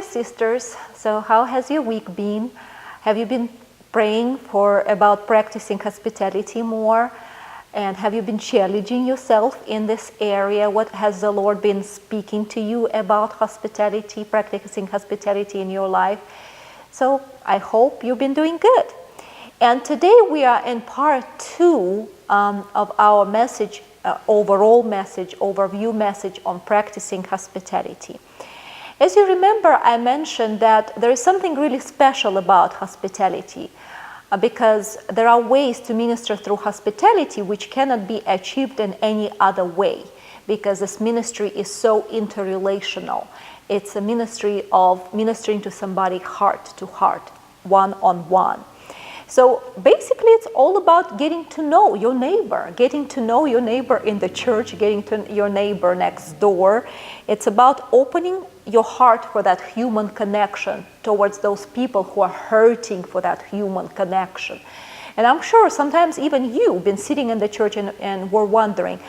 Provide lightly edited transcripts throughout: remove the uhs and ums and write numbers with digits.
sisters. So how has your week been? Have you been praying about practicing hospitality more? And have you been challenging yourself in this area? What has the Lord been speaking to you about hospitality, practicing hospitality in your life? So I hope you've been doing good. And today we are in part 2 of our message, overview message on practicing hospitality. As you remember, I mentioned that there is something really special about hospitality because there are ways to minister through hospitality which cannot be achieved in any other way, because this ministry is so interrelational. It's a ministry of ministering to somebody heart to heart, one-on-one. So basically it's all about getting to know your neighbor in the church, getting to your neighbor next door. It's about opening your heart for that human connection towards those people who are hurting for that human connection. And I'm sure sometimes even you've been sitting in the church and were wondering,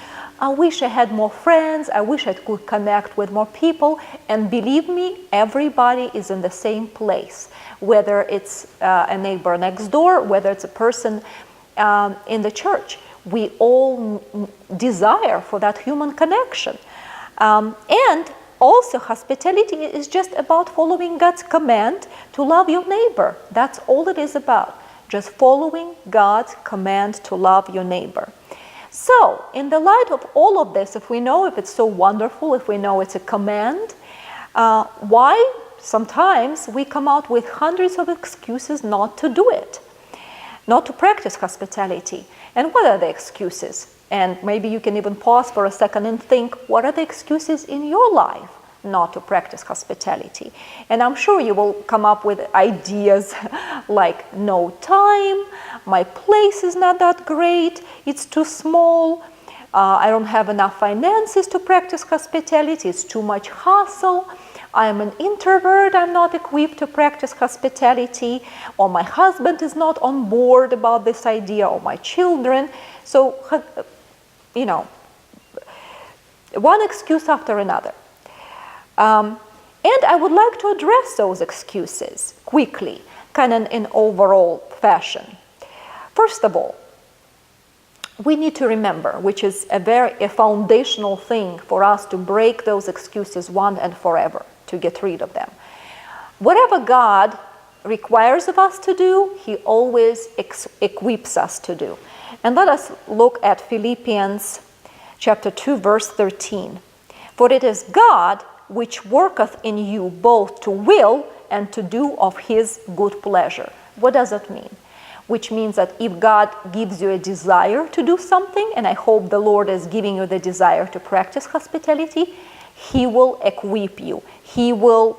I wish I had more friends, I wish I could connect with more people. And believe me, everybody is in the same place. Whether it's a neighbor next door, whether it's a person in the church, we all desire for that human connection. And also hospitality is just about following God's command to love your neighbor. That's all it is about, just following God's command to love your neighbor. So in the light of all of this, if we know if it's so wonderful, if we know it's a command, why sometimes we come out with hundreds of excuses not to do it, not to practice hospitality? And what are the excuses? And maybe you can even pause for a second and think, what are the excuses in your life not to practice hospitality? And I'm sure you will come up with ideas like no time, my place is not that great, it's too small, I don't have enough finances to practice hospitality, it's too much hassle, I'm an introvert, I'm not equipped to practice hospitality, or my husband is not on board about this idea, or my children. So, you know, one excuse after another. And I would like to address those excuses quickly, kind of in overall fashion. First of all, we need to remember, which is a foundational thing for us to break those excuses one and forever, to get rid of them. Whatever God requires of us to do, He always equips us to do. And let us look at Philippians chapter 2, verse 13. For it is God which worketh in you both to will and to do of His good pleasure. What does that mean? Which means that if God gives you a desire to do something, and I hope the Lord is giving you the desire to practice hospitality, He will equip you. He will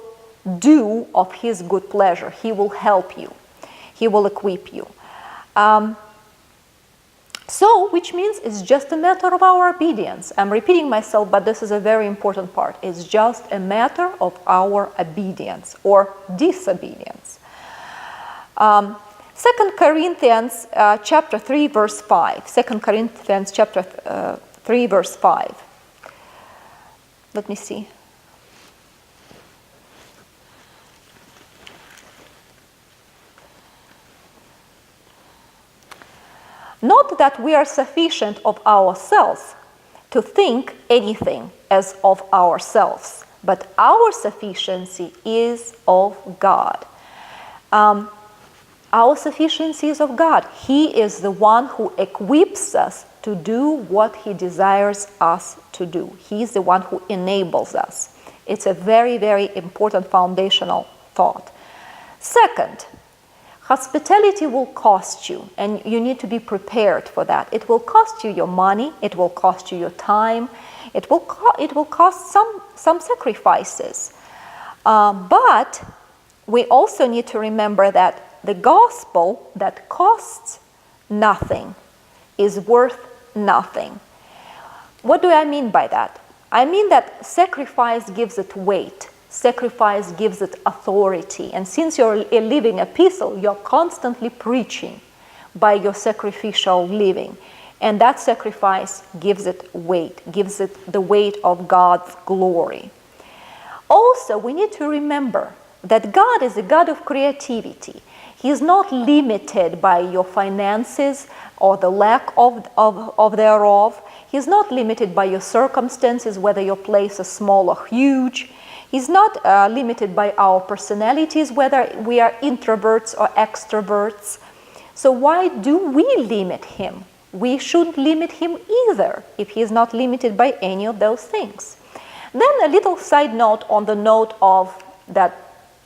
do of His good pleasure. He will help you. He will equip you. So, which means it's just a matter of our obedience. I'm repeating myself, but this is a very important part. It's just a matter of our obedience or disobedience. 2 Corinthians chapter 3, verse 5. 2 Corinthians chapter 3, verse 5. Let me see. Not that we are sufficient of ourselves to think anything as of ourselves, but our sufficiency is of God. Our sufficiency is of God. He is the one who equips us to do what He desires us to do. He is the one who enables us. It's a very, very important foundational thought. Second, hospitality will cost you, and you need to be prepared for that. It will cost you your money, it will cost you your time, it will cost some sacrifices. But we also need to remember that the gospel that costs nothing is worth nothing. What do I mean by that? I mean that sacrifice gives it weight. Sacrifice gives it authority. And since you're a living epistle, you're constantly preaching by your sacrificial living. And that sacrifice gives it weight, gives it the weight of God's glory. Also, we need to remember that God is a God of creativity. He is not limited by your finances or the lack of thereof. He is not limited by your circumstances, whether your place is small or huge. He's not limited by our personalities, whether we are introverts or extroverts. So why do we limit him? We shouldn't limit him either if he is not limited by any of those things. Then a little side note on the note of that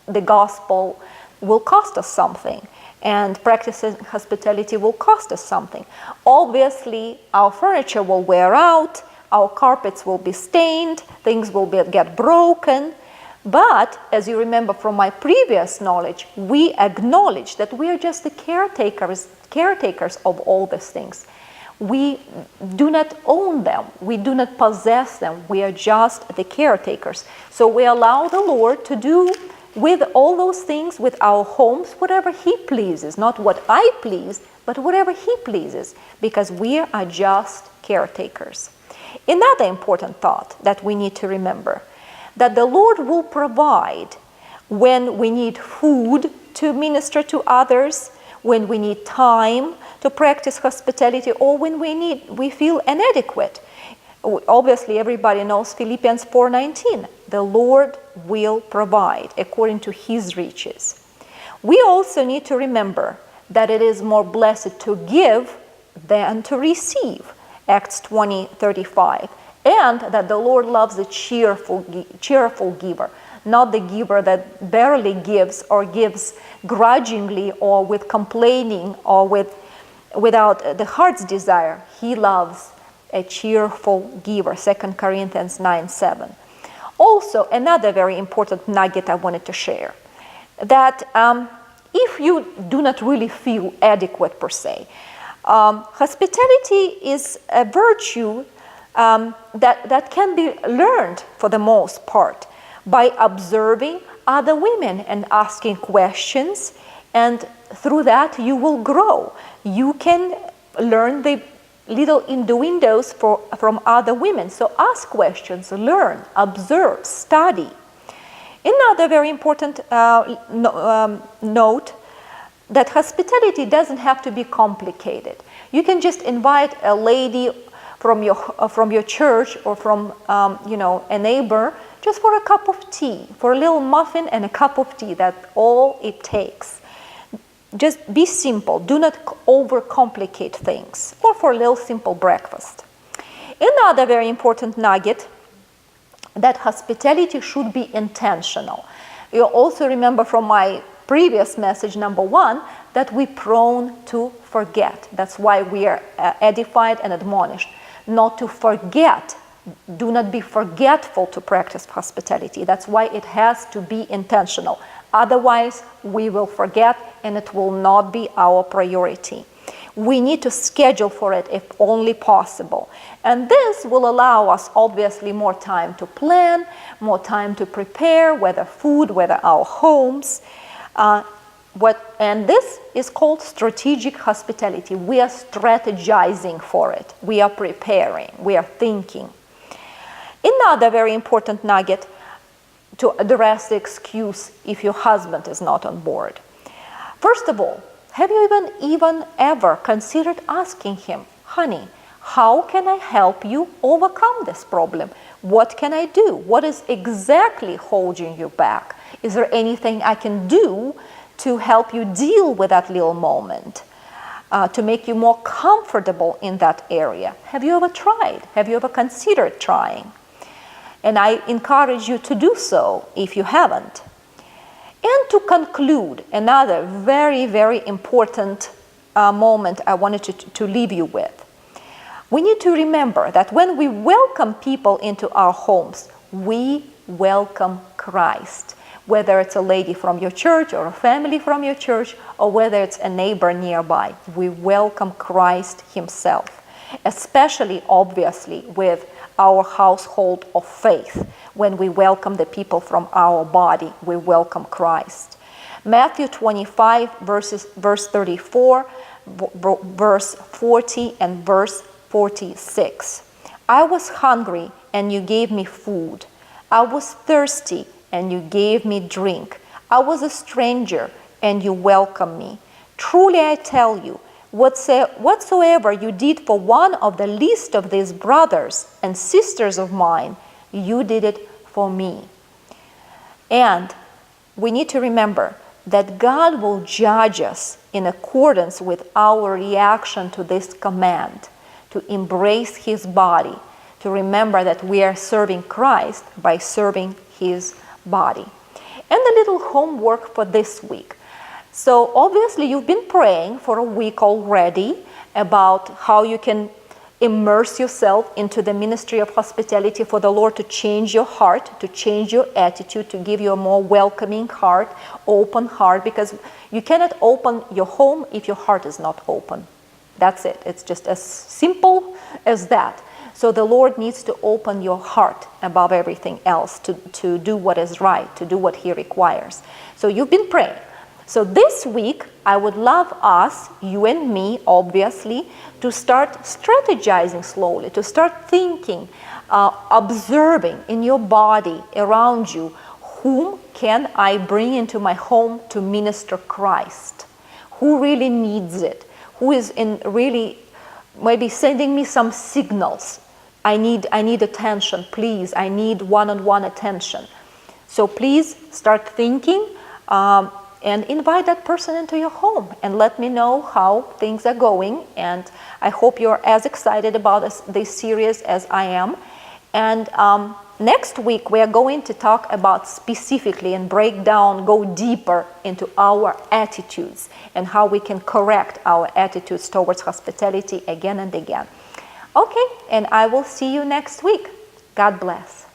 the gospel will cost us something and practicing hospitality will cost us something. Obviously, our furniture will wear out, our carpets will be stained, things will get broken. But, as you remember from my previous knowledge, we acknowledge that we are just the caretakers of all these things. We do not own them. We do not possess them. We are just the caretakers. So we allow the Lord to do with all those things, with our homes, whatever he pleases. Not what I please, but whatever he pleases, because we are just caretakers. Another important thought that we need to remember, that the Lord will provide when we need food to minister to others, when we need time to practice hospitality, or when we feel inadequate. Obviously, everybody knows Philippians 4:19. The Lord will provide according to his riches. We also need to remember that it is more blessed to give than to receive. Acts 20:35. And that the Lord loves a cheerful giver, not the giver that barely gives or gives grudgingly or with complaining or without the heart's desire. He loves a cheerful giver, 2 Corinthians 9:7. Also, another very important nugget I wanted to share, that if you do not really feel adequate per se, hospitality is a virtue that can be learned for the most part by observing other women and asking questions, and through that you will grow. You can learn the little innuendos from other women. So ask questions, learn, observe, study. Another very important note, that hospitality doesn't have to be complicated. You can just invite a lady from your church or from a neighbor just for a cup of tea, for a little muffin and a cup of tea. That's all it takes. Just be simple. Do not overcomplicate things. Or for a little simple breakfast. Another very important nugget, that hospitality should be intentional. You also remember from my previous message, number 1, that we're prone to forget. That's why we are edified and admonished not to forget. Do not be forgetful to practice hospitality. That's why it has to be intentional. Otherwise, we will forget and it will not be our priority. We need to schedule for it if only possible. And this will allow us, obviously, more time to plan, more time to prepare, whether food, whether our homes. And this is called strategic hospitality. We are strategizing for it. We are preparing. We are thinking. Another very important nugget, to address the excuse if your husband is not on board. First of all, have you even ever considered asking him, honey, how can I help you overcome this problem? What can I do? What is exactly holding you back? Is there anything I can do to help you deal with that little moment, to make you more comfortable in that area? Have you ever tried? Have you ever considered trying? And I encourage you to do so if you haven't. And to conclude, another very, very important moment I wanted to leave you with. We need to remember that when we welcome people into our homes, we welcome Christ. Whether it's a lady from your church or a family from your church, or whether it's a neighbor nearby, we welcome Christ himself. Especially, obviously, with our household of faith. When we welcome the people from our body, we welcome Christ. Matthew 25, verse 34, verse 40, and verse 46. I was hungry, and you gave me food. I was thirsty, and you gave me drink. I was a stranger, and you welcomed me. Truly I tell you, whatsoever you did for one of the least of these brothers and sisters of mine, you did it for me. And we need to remember that God will judge us in accordance with our reaction to this command, to embrace His body, to remember that we are serving Christ by serving His body. And a little homework for this week. So obviously you've been praying for a week already about how you can immerse yourself into the ministry of hospitality, for the Lord to change your heart, to change your attitude, to give you a more welcoming heart, open heart, because you cannot open your home if your heart is not open. That's it. It's just as simple as that. So the Lord needs to open your heart above everything else to do what is right, to do what He requires. So you've been praying. So this week, I would love us, you and me, obviously, to start strategizing slowly, to start thinking, observing in your body, around you, whom can I bring into my home to minister Christ? Who really needs it? Who is in really maybe sending me some signals? I need attention, please. I need one-on-one attention. So please start thinking and invite that person into your home and let me know how things are going. And I hope you're as excited about this series as I am. And next week, we are going to talk about specifically and break down, go deeper into our attitudes and how we can correct our attitudes towards hospitality again and again. Okay, and I will see you next week. God bless.